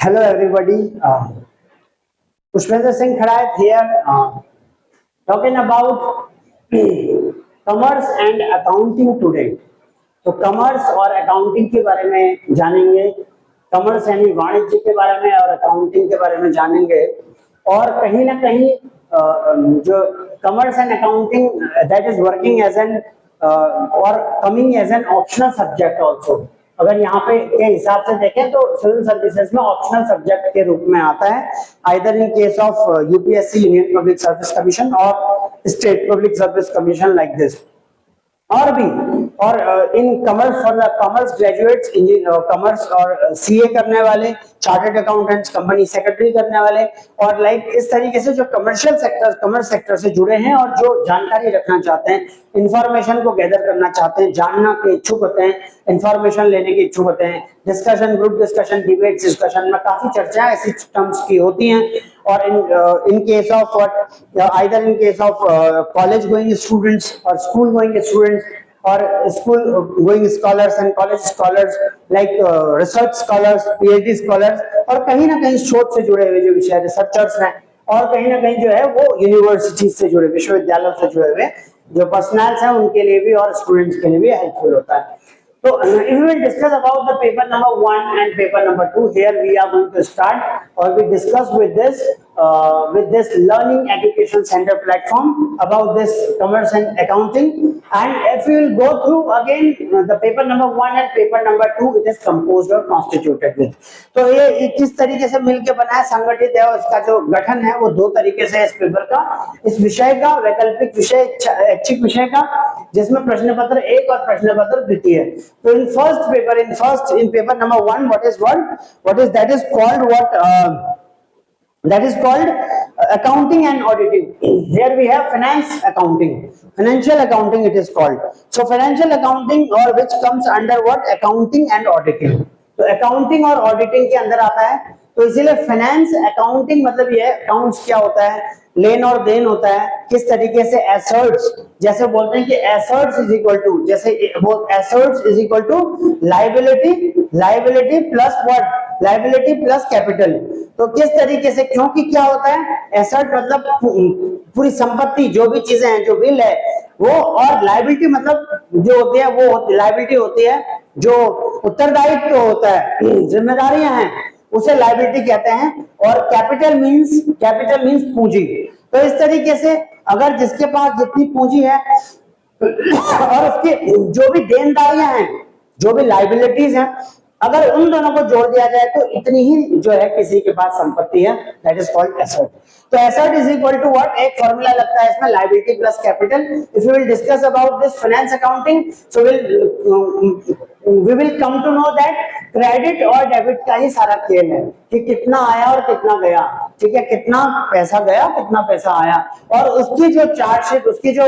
Hello everybody. Pushpendra Singh Khadait here, talking about commerce and accounting today. तो commerce और accounting के बारे में जानेंगे, कॉमर्स यानी वाणिज्य के बारे में और अकाउंटिंग के बारे में जानेंगे। और कहीं ना कहीं जो commerce and accounting that is working as an और coming as an optional subject also. अगर यहाँ पे के हिसाब से देखें तो सिविल सर्विसेज में ऑप्शनल सब्जेक्ट के रूप में आता है, either in case of UPSC union public service commission और state public service commission like this. और भी और in commerce for the commerce graduates, commerce और सीए करने वाले, चार्टर्ड अकाउंटेंट्स, कंपनी सेक्रेटरी करने वाले और लाइक इस तरीके से जो कमर्शियल सेक्टर, कॉमर्स सेक्टर से जुड़े हैं और जो जानकारी रखना चाहते हैं, इंफॉर्मेशन को गैदर करना चाहते हैं, जानना के इच्छुक होते हैं, इंफॉर्मेशन लेने के इच्छुक होते हैं। Discussion, group discussion, debate discussion में काफी चर्चाएं ऐसी टर्म्स की होती हैं। और इन case of what, either in case of college going students और स्कूल गोइंग स्टूडेंट्स और school going scholars and college scholars, like research scholars, PhD scholars, और कहीं ना कहीं शोध से जुड़े हुए जो विषय रिसर्चर्स हैं, और कहीं ना कहीं जो है वो यूनिवर्सिटी से जुड़े, विश्वविद्यालयों से जुड़े हुए जो पर्सनल्स हैं उनके लिए भी और स्टूडेंट्स के लिए भी हेल्पफुल होता है। So if we will discuss about the paper number 1 and paper number 2, here we are going to start or we discuss with this learning education center platform about this commerce and accounting. And if we will go through again the paper number 1 and paper number 2, it is composed or constituted with. तो ये किस तरीके से मिलके बना है, संगठित है, और इसका जो गठन है वो दो तरीके से है इस पेपर का, इस विषय का, वैकल्पिक विषय, ऐच्छिक विषय का, जिसमें प्रश्न पत्र 1 और प्रश्न पत्र द्वितीय। So in first paper, in paper number 1, what is called accounting and auditing. Here we have finance accounting, financial accounting it is called. So financial accounting, or which comes under what, accounting and auditing. तो accounting और auditing के अंदर आता है, तो इसीलिए finance accounting मतलब ये है, अकाउंट्स क्या होता है, लेन और देन होता है, किस तरीके से एसेट्स, जैसे बोलते हैं कि एसेट्स इज इक्वल टू, जैसे वो assets is equal to liability plus what, liability plus capital. तो किस तरीके से, क्योंकि क्या होता है, एसेट मतलब पूरी संपत्ति, जो भी चीजें हैं, जो बिल है वो, और लायबिलिटी मतलब जो होती है वो, लायबिलिटी होती है जो उत्तरदायित्व होता है, जिम्मेदारियां हैं, उसे लायबिलिटी कहते हैं। और कैपिटल मींस पूंजी। तो इस तरीके से अगर जिसके पास जितनी पूंजी है और उसकी जो भी देनदारियां हैं, जो भी लायबिलिटीज हैं, अगर उन दोनों को जोड़ दिया जाए तो इतनी ही जो है किसी के पास संपत्ति है, दैट इज कॉल्ड एसेट। तो asset is equal to what, एक फॉर्मूला लगता है इसमें, liability plus capital. If you will discuss about this finance accounting, so we will come to know that credit और डेबिट का ही सारा खेल है कि कितना आया और कितना गया, ठीक है, कितना पैसा गया, कितना पैसा आया, और उसकी जो चार्ट शीट, उसकी जो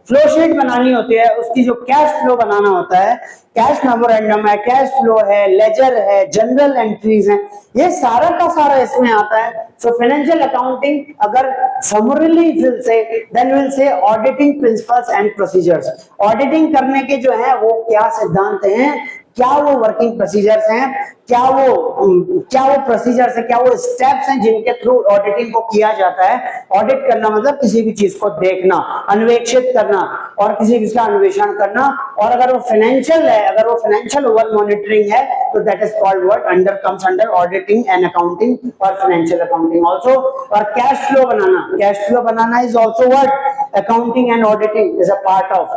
फ्लो शीट बनानी होती है, उसकी जो कैश फ्लो बनाना होता है, कैश मेमोरेंडम है, कैश फ्लो है, लेजर है, जनरल एंट्रीज है, ये सारा का सारा इसमें आता है। सो फाइनेंशियल अकाउंटिंग अगर summarily will say, then will say auditing principles and procedures. Auditing करने के जो है वो क्या सिद्धांत हैं, क्या वो वर्किंग प्रोसीजर्स हैं, क्या वो प्रोसीजर्स है, क्या वो स्टेप्स हैं जिनके थ्रू ऑडिटिंग को किया जाता है। ऑडिट करना मतलब किसी भी चीज को देखना, अन्वेषित करना और किसी चीज का अन्वेषण करना। और अगर वो फाइनेंशियल है, अगर वो फाइनेंशियल ओवर मॉनिटरिंग है, तो that is called what, under comes under auditing and accounting और फाइनेंशियल अकाउंटिंग आल्सो। और cash flow banana is also what, accounting and auditing is a part of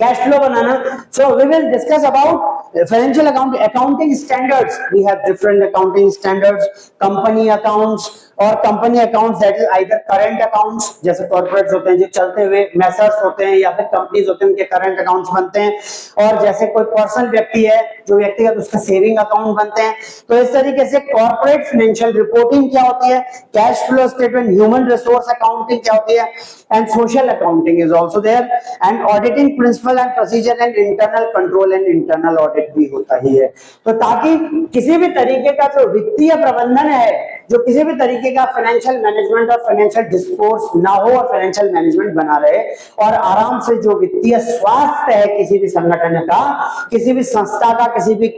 cash flow banana. So we will discuss about financial accounting standards. We have different accounting standards, company accounts, और company accounts that is either current accounts, जैसे corporates होते हैं जो चलते हुए messrs होते हैं, या फिर कंपनीज होते हैं उनके करंट अकाउंट्स बनते हैं। और जैसे कोई पर्सनल व्यक्ति है जो व्यक्तिगत, उसका सेविंग अकाउंट बनते हैं। तो इस तरीके से कॉर्पोरेट फाइनेंशियल रिपोर्टिंग क्या होती है, cash flow statement, human resource accounting क्या होती है, and social accounting is also there, and auditing principle and procedure and internal control and internal audit भी होता ही है। तो ताकि किसी भी तरीके का जो वित्तीय प्रबंधन है जो किसी भी तरीके का फाइनेंशियल मैनेजमेंट और फाइनेंशियल डिस्कोर्स ना हो और फाइनेंशियल मैनेजमेंट बना रहे और आराम से जो वित्तीय स्वास्थ्य है किसी भी संगठन का, किसी भी संस्था का, किसी भी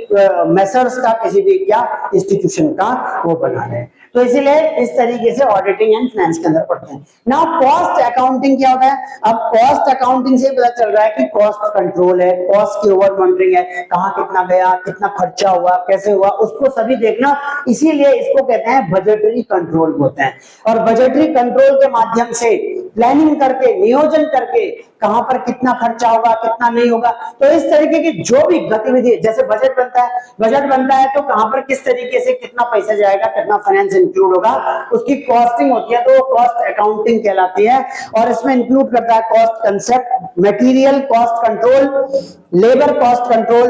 मेसर्स का, किसी भी क्या इंस्टीट्यूशन का, वो बना रहे। तो इसीलिए इस तरीके से ऑडिटिंग एंड फाइनेंस के अंदर पढ़ते हैं। नाउ कॉस्ट अकाउंटिंग क्या होता है? अब कॉस्ट अकाउंटिंग से पता चल रहा है कि कॉस्ट कंट्रोल है, कॉस्ट की ओवर मॉनिटरिंग है, कहां कितना गया, कितना खर्चा हुआ, कैसे हुआ, उसको सभी देखना। इसीलिए इसको कहते हैं बजटरी कंट्रोल बोलते हैं। और बजटरी कंट्रोल के माध्यम से प्लानिंग करके, नियोजन करके, कहां पर कितना खर्चा होगा, कितना नहीं होगा, तो इस तरीके की जो भी गतिविधि, जैसे बजट बनता है तो कहां पर किस तरीके से कितना पैसा जाएगा, कितना फाइनेंस इंक्लूड होगा, उसकी कॉस्टिंग होती है, तो कॉस्ट अकाउंटिंग कहलाती है। और इसमें इंक्लूड करता है cost concept, material cost control, labour cost control,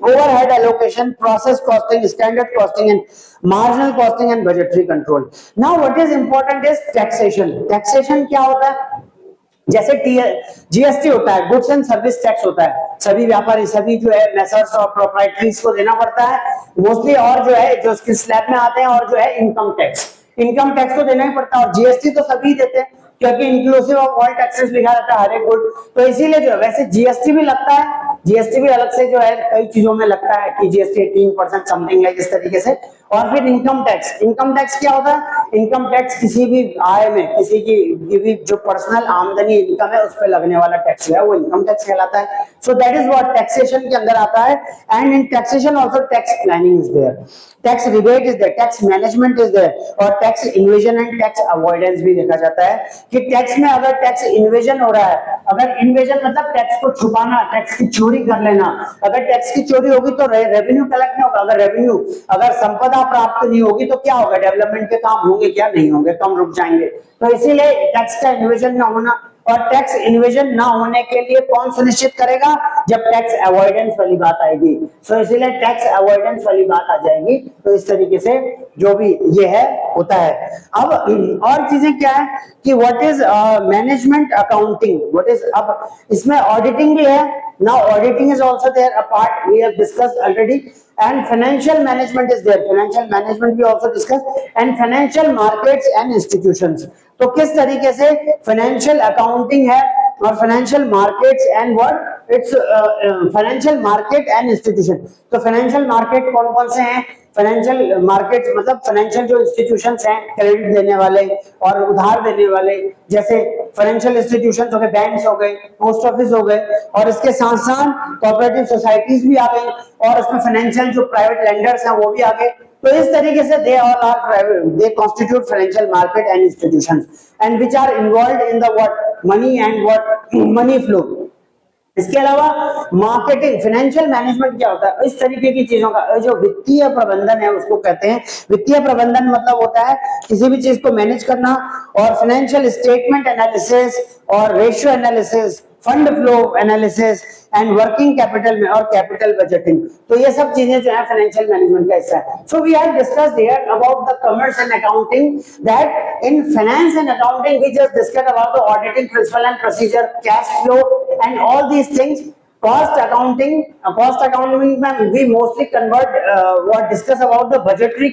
overhead allocation, process costing, standard costing and marginal costing and budgetary control. Now what is important is taxation. Taxation क्या होता है? जैसे जीएसटी होता है, गुड्स एंड सर्विस टैक्स होता है, सभी व्यापारी, सभी जो है मेसर्स और प्रोप्राइटरीज को देना पड़ता है मोस्टली। और जो है जो इसके स्लैब में आते हैं, और जो है इनकम टैक्स को देना ही पड़ता है। और जीएसटी तो सभी देते हैं क्योंकि इंक्लूसिव ऑफ ऑल टैक्सेस लिखा रहता है हर एक गुड। तो इसीलिए जो है, वैसे जीएसटी भी लगता है, जीएसटी भी अलग से जो है कई चीजों में लगता है कि जीएसटी 18% समथिंग लाइक इस तरीके से। और फिर इनकम टैक्स क्या होता है? इनकम टैक्स किसी भी आय में, किसी की भी जो पर्सनल आमदनी इनकम है उस पर लगने वाला टैक्स है, वो इनकम टैक्स कहलाता है। So that is what taxation के अंदर आता है। And in taxation also tax planning is there, tax rebate is there, tax management is there, और tax evasion and tax avoidance भी देखा जाता है कि टैक्स में अगर टैक्स इन्वेजन हो रहा है, अगर इन्वेजन मतलब टैक्स को छुपाना, टैक्स की चोरी कर लेना, अगर टैक्स की चोरी होगी तो रेवेन्यू कलेक्ट नहीं होगा, अगर संपदा प्राप्त नहीं होगी तो क्या होगा? डेवलपमेंट के काम होंगे क्या? नहीं होंगे, कम रुक जाएंगे। तो इसीलिए टैक्स का इन्वेजन ना होना, और टैक्स इन्वेजन ना होने के लिए कौन सुनिश्चित करेगा? जब टैक्स अवॉइडेंस वाली बात आएगी। सो इसीलिए टैक्स अवॉइडेंस वाली बात आ जाएगी। तो इस तरीके से जो भी ये है होता है। अब और चीजें क्या है कि what is management accounting, what is, अब इसमें ऑडिटिंग भी है। Now auditing is also there, a part we have discussed already. And financial management is there, financial management we also discussed, and financial markets and institutions। तो किस तरीके से financial accounting है और financial markets and what it's financial market and institution. तो financial market कौन कौन से हैं? फाइनेंशियल मार्केट्स मतलब फाइनेंशियल जो इंस्टीट्यूशंस हैं, क्रेडिट देने वाले और उधार देने वाले, जैसे फाइनेंशियल इंस्टीट्यूशंस हो गए, बैंक्स हो गए, पोस्ट ऑफिस हो गए, और इसके साथ साथ कोऑपरेटिव सोसाइटीज भी आ गई, और उसमें फाइनेंशियल जो प्राइवेट लेंडर्स हैं वो भी आ गए। तो इस तरीके से they all are private, they constitute financial market and institutions and which are involved in the what money and what money flow. इसके अलावा मार्केटिंग, फाइनेंशियल मैनेजमेंट क्या होता है? इस तरीके की चीजों का जो वित्तीय प्रबंधन है उसको कहते हैं। वित्तीय प्रबंधन मतलब होता है किसी भी चीज को मैनेज करना, और फाइनेंशियल स्टेटमेंट एनालिसिस और ratio analysis, fund flow analysis and working capital में और कैपिटल बजटिंग। तो ये सब चीजें जो है फाइनेंशियल मैनेजमेंट का हिस्सा है। So we have discussed here about the commerce and accounting, that in finance and accounting we just discussed about the auditing principle and procedure, cash flow and all these things. Cost accounting में we mostly convert what discuss about the budgetary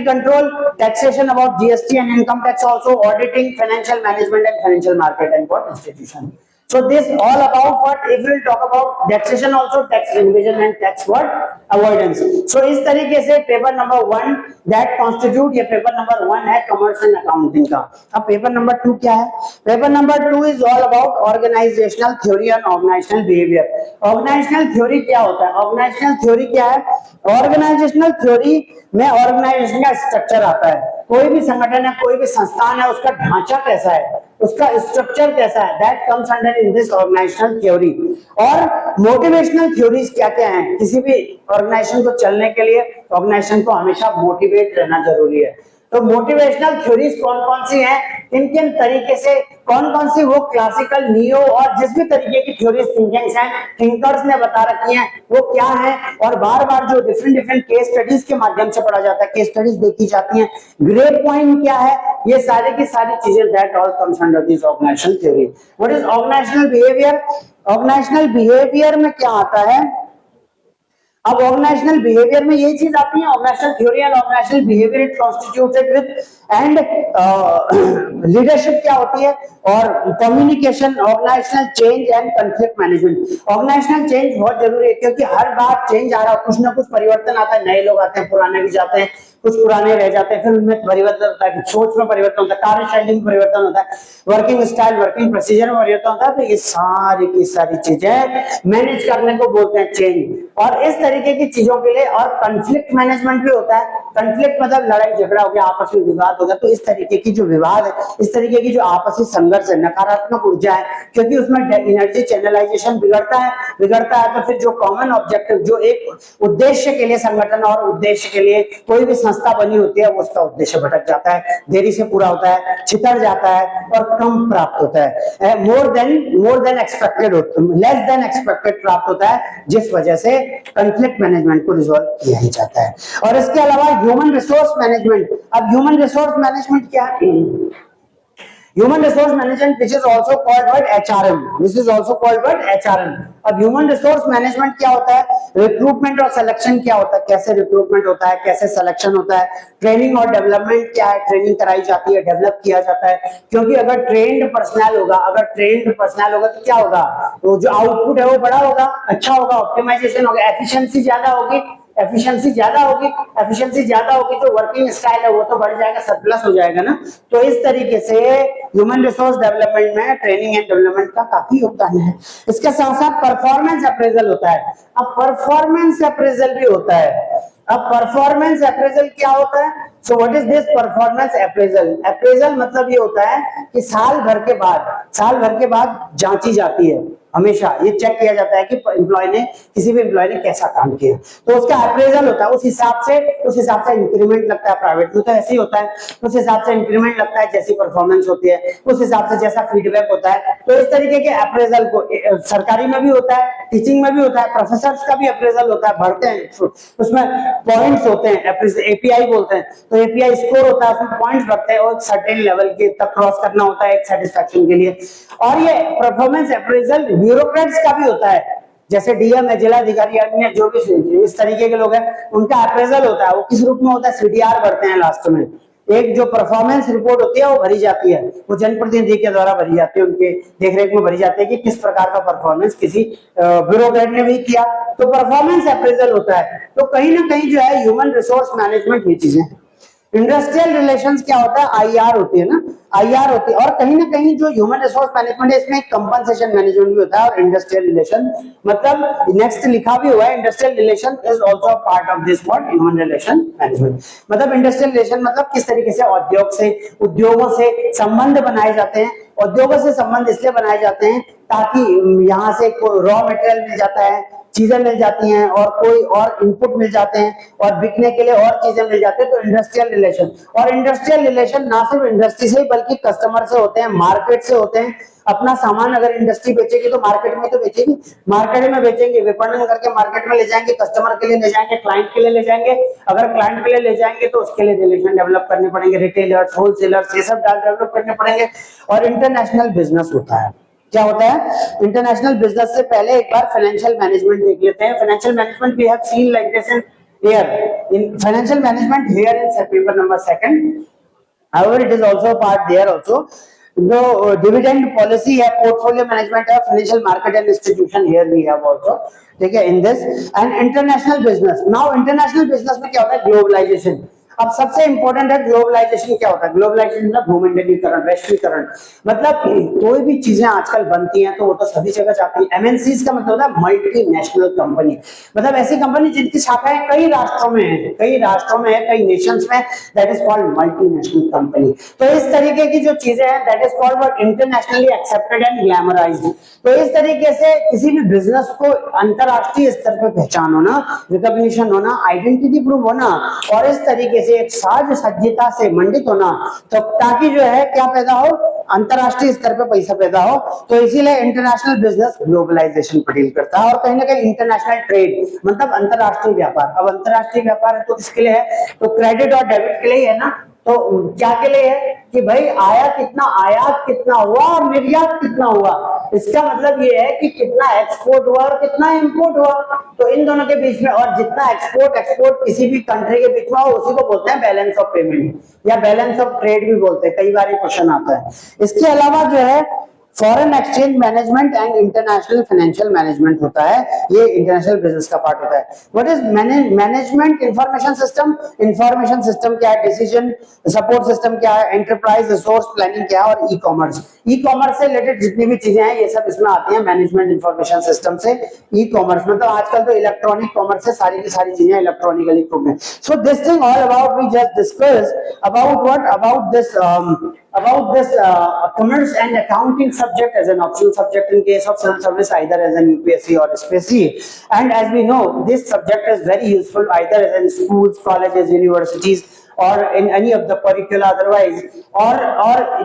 control, taxation about GST and income tax, also auditing, financial management and financial market and what institution. So this all about what, if we will talk about taxation also, tax evasion and tax what avoidance. So इस तरीके से paper number 1 that constitute, ये paper number 1 है commerce and accounting का। अब paper number 2 क्या है? Paper number 2 is all about organizational theory and organizational behaviour. Organizational theory क्या होता है? ऑर्गेनाइजेशनल थ्योरी क्या है? ऑर्गेनाइजेशनल थ्योरी में ऑर्गेनाइजेशन का स्ट्रक्चर आता है। कोई भी संगठन है, कोई भी संस्थान है, उसका ढांचा कैसा है, उसका स्ट्रक्चर कैसा है, that comes under in this organizational theory. और मोटिवेशनल थ्योरीज क्या क्या हैं? किसी भी ऑर्गेनाइजेशन को चलने के लिए ऑर्गेनाइजेशन को हमेशा मोटिवेट रहना जरूरी है। तो मोटिवेशनल थ्योरीज कौन कौन सी हैं, किन किन तरीके से, कौन कौन सी वो क्लासिकल, नियो और जिस भी तरीके की थ्योरीज थिंकिंग्स हैं, थिंकर्स ने बता रखी हैं, वो क्या है, और बार बार जो डिफरेंट केस स्टडीज के माध्यम से पढ़ा जाता है, केस स्टडीज देखी जाती हैं, ग्रे पॉइंट क्या है, ये सारी की सारी चीजें, that all comes under this organizational theory. What is organizational behaviour? Organizational behaviour में क्या आता है? अब ऑर्गेनाइजेशनल बिहेवियर में यही चीज आती है, organizational theory and organizational behaviour it constituted with and leadership क्या होती है, और communication, organizational change and conflict management. Organizational change बहुत जरूरी है, क्योंकि हर बार चेंज आ रहा है, कुछ ना कुछ परिवर्तन आता है, नए लोग आते हैं, पुराने भी जाते हैं, कुछ पुराने रह जाते हैं, फिर उनमें परिवर्तन होता है, सोच में परिवर्तन होता है, कार्यशैली में परिवर्तन होता है, वर्किंग स्टाइल, वर्किंग प्रोसीजर में परिवर्तन होता है। तो ये सारी की सारी चीजें मैनेज करने को बोलते हैं चेंज। और इस तरीके की चीजों के लिए, और कॉन्फ्लिक्ट मैनेजमेंट भी होता है। कॉन्फ्लिक्ट मतलब लड़ाई झगड़ा हो गया, आपस में विवाद हो गया, तो इस तरीके की जो विवाद है, इस तरीके की जो आपसी संघर्ष है, नकारात्मक ऊर्जा है, क्योंकि उसमें एनर्जी चैनलाइजेशन बिगड़ता है तो फिर जो कॉमन ऑब्जेक्टिव, जो एक उद्देश्य के लिए संगठन और उद्देश्य के लिए कोई भी संस्था बनी होती है, उसका उद्देश्य भटक जाता है, देरी से पूरा होता है, छितर जाता है और कम प्राप्त होता है, more than expected, less than expected प्राप्त होता है, जिस वजह से कॉन्फ्लिक्ट मैनेजमेंट को रिजॉल्व किया ही जाता है। और इसके अलावा ह्यूमन रिसोर्स मैनेजमेंट। अब ह्यूमन रिसोर्स मैनेजमेंट क्या है? Human resource management, which is also called by HRM, this is also called by HRM। अब ह्यूमन रिसोर्स मैनेजमेंट क्या होता है? रिक्रूटमेंट और सिलेक्शन क्या होता है, कैसे रिक्रूटमेंट होता है, कैसे सिलेक्शन होता है, ट्रेनिंग और डेवलपमेंट क्या है, ट्रेनिंग कराई जाती है, डेवलप किया जाता है, क्योंकि अगर ट्रेंड पर्सनल होगा तो क्या होगा, तो जो आउटपुट है वो बड़ा होगा, अच्छा होगा, ऑप्टिमाइजेशन होगा, एफिशिएंसी ज्यादा होगी, तो वर्किंग स्टाइल है वो तो बढ़ जाएगा, सरप्लस हो जाएगा ना। तो इस तरीके से ह्यूमन रिसोर्स डेवलपमेंट में ट्रेनिंग एंड डेवलपमेंट का काफी योगदान है। इसके साथ साथ परफॉर्मेंस अप्रेजल होता है। अब परफॉर्मेंस अप्रेजल भी होता है। अब परफॉर्मेंस अप्रेजल क्या होता है? So what is this performance appraisal? Appraisal मतलब ये होता है कि साल भर के बाद जांची जाती है, हमेशा ये चेक किया जाता है कि किसी भी एम्प्लॉय ने कैसा काम किया, तो उसका अप्रेजल होता है। उस हिसाब से इंक्रीमेंट लगता है, प्राइवेट में तो ऐसे ही होता है, उस हिसाब से इंक्रीमेंट लगता है, जैसी परफॉर्मेंस होती है उस हिसाब से जैसा फीडबैक होता है। तो इस तरीके के अप्रेजल को सरकारी में भी होता है, टीचिंग में भी होता है, प्रोफेसर्स का भी अप्रेजल होता है, भरते हैं उसमें पॉइंट्स होते हैं, एपीआई बोलते हैं, तो एपीआई स्कोर होता है, उसमें पॉइंट्स भरते हैं और सर्टेन लेवल के तक क्रॉस करना होता है एक सेटिस्फैक्शन के लिए। और ये परफॉर्मेंस अप्रेजल ब्यूरोक्रेट्स का भी होता है, जैसे डीएम है, जिला अधिकारी, अन्य जो भी इस तरीके के लोग हैं, उनका अप्रेजल होता है। वो किस रूप में होता है? सीडीआर भरते हैं लास्ट में, एक जो परफॉर्मेंस रिपोर्ट होती है वो भरी जाती है, वो जनप्रतिनिधि के द्वारा भरी जाती है, उनके देखरेख में भरी जाती है कि किस प्रकार का परफॉर्मेंस किसी ब्यूरोक्रेट ने भी किया, तो परफॉर्मेंस अप्रेजल होता है। तो कहीं ना कहीं जो है ह्यूमन रिसोर्स मैनेजमेंट ये चीजें। इंडस्ट्रियल रिलेशंस क्या होता है? आईआर होती है ना, आईआर होती है। और कहीं ना कहीं जो ह्यूमन रिसोर्स मैनेजमेंट है, इसमें कंपनसेशन मैनेजमेंट भी होता है। और इंडस्ट्रियल रिलेशन मतलब नेक्स्ट लिखा भी हुआ है, industrial relation is also part of this what human relation management. मतलब इंडस्ट्रियल रिलेशन मतलब किस तरीके से उद्योगों से संबंध बनाए जाते हैं। उद्योगों से संबंध इसलिए बनाए जाते हैं ताकि यहाँ से रॉ मटेरियल मिल जाता है, चीजें मिल जाती हैं, और कोई और इनपुट मिल जाते हैं, और बिकने के लिए और चीजें मिल जाती हैं, तो इंडस्ट्रियल रिलेशन। और इंडस्ट्रियल रिलेशन ना सिर्फ इंडस्ट्री से बल्कि कस्टमर से होते हैं, मार्केट से होते हैं। अपना सामान अगर इंडस्ट्री बेचेगी तो मार्केट में तो बेचेगी, मार्केट में बेचेंगे, विपणन करके मार्केट में ले जाएंगे, कस्टमर के लिए ले जाएंगे, क्लाइंट के लिए ले जाएंगे। अगर क्लाइंट के लिए ले जाएंगे तो उसके लिए रिलेशन डेवलप करने पड़ेंगे, रिटेलर्स, होलसेलर्स, ये सब डेवलप करने पड़ेंगे। और इंटरनेशनल बिजनेस होता है। क्या होता है? इंटरनेशनल बिजनेस से पहले एक बार फाइनेंशियल मैनेजमेंट देख लेते हैं। Financial management we have seen like this in financial management here in paper number 2. However, it is also a part there also. The dividend policy है, portfolio management है, financial market and institution here we have also. ठीक है, in this and international business. Now international business में क्या होता है? Globalisation. अब सबसे इंपॉर्टेंट है ग्लोबलाइजेशन। क्या होता है ग्लोबलाइजेशन? मतलब भूमंडलीकरण, वैश्वीकरण। मतलब कोई भी चीजें आजकल बनती हैं तो वो तो सभी जगह जाती है। एमएनसीज का मतलब होता है मल्टीनेशनल कंपनी, मतलब ऐसी कंपनी जिनकी शाखाएं कई राष्ट्रों में है, कई नेशंस में, that is called multinational company. तो इस तरीके की जो चीजें हैं that is called internationally accepted and glamorised. तो इस तरीके से किसी भी बिजनेस को अंतरराष्ट्रीय स्तर पर पहचान होना, रिकॉग्निशन होना, आइडेंटिटी प्रूव होना, और इस तरीके से एक साज सज्जता से मंडित होना, तो ताकि जो है क्या पैदा हो? अंतरराष्ट्रीय स्तर पे पैसा पैदा हो। तो इसीलिए इंटरनेशनल बिजनेस ग्लोबलाइजेशन को डील करता है। और कहीं ना कहीं इंटरनेशनल ट्रेड मतलब अंतरराष्ट्रीय व्यापार। अब अंतरराष्ट्रीय व्यापार है तो किसके लिए है? तो क्रेडिट और डेबिट के लिए है ना। तो क्या के लिए है कि भाई आयात कितना हुआ और निर्यात कितना हुआ, इसका मतलब ये है कि कितना एक्सपोर्ट हुआ और कितना इंपोर्ट हुआ, तो इन दोनों के बीच में, और जितना एक्सपोर्ट किसी भी कंट्री के बीच में हो उसी को बोलते हैं बैलेंस ऑफ पेमेंट या बैलेंस ऑफ ट्रेड भी बोलते हैं, कई बार ये क्वेश्चन आता है। इसके अलावा जो है foreign exchange management and international financial management होता है, ये इंटरनेशनल बिजनेस का पार्ट होता है। What is management information system? Information system क्या है, डिसीजन सपोर्ट सिस्टम क्या है, एंटरप्राइज रिसोर्स प्लानिंग क्या है, और ई कॉमर्स से रिलेटेड जितनी भी चीजें हैं ये सब इसमें आती हैं मैनेजमेंट इंफॉर्मेशन सिस्टम से। ई कॉमर्स मतलब आजकल तो इलेक्ट्रॉनिक कॉमर्स से सारी की सारी चीजें electronically prove. So this thing all about we just discuss about what about this commerce and accounting subject as an optional subject in case of civil service, either as an UPSC or SPSC. And as we know, this subject is very useful either as in schools, colleges, universities, or in any of the curricula otherwise, or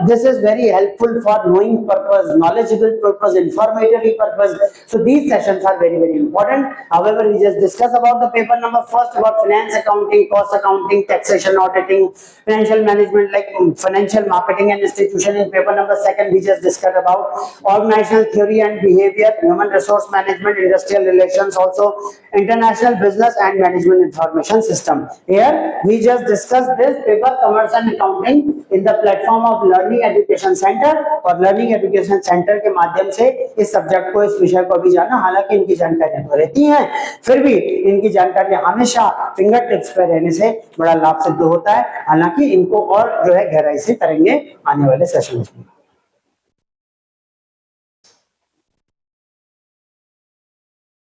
this is very helpful for knowing purpose, knowledgeable purpose, informative purpose. So these sessions are very important. However, we just discuss about the paper number first about finance accounting, cost accounting, taxation, auditing, financial management like financial marketing and institution. In paper number second we just discussed about organizational theory and behavior, human resource management, industrial relations, also international business and management information system. Here we just discussed this paper commerce and accounting in the platform of learning education center, और learning education center के माध्यम से इस subject को, इस विषय को भी जाना। हालांकि इनकी जानकारियां तो रहती हैं, फिर भी इनकी जानकारी हमेशा फिंगर टिप्स पे रहने से बड़ा लाभ सिद्ध होता है। हालांकि इनको और जो है गहराई से करेंगे आने वाले सेशंस में।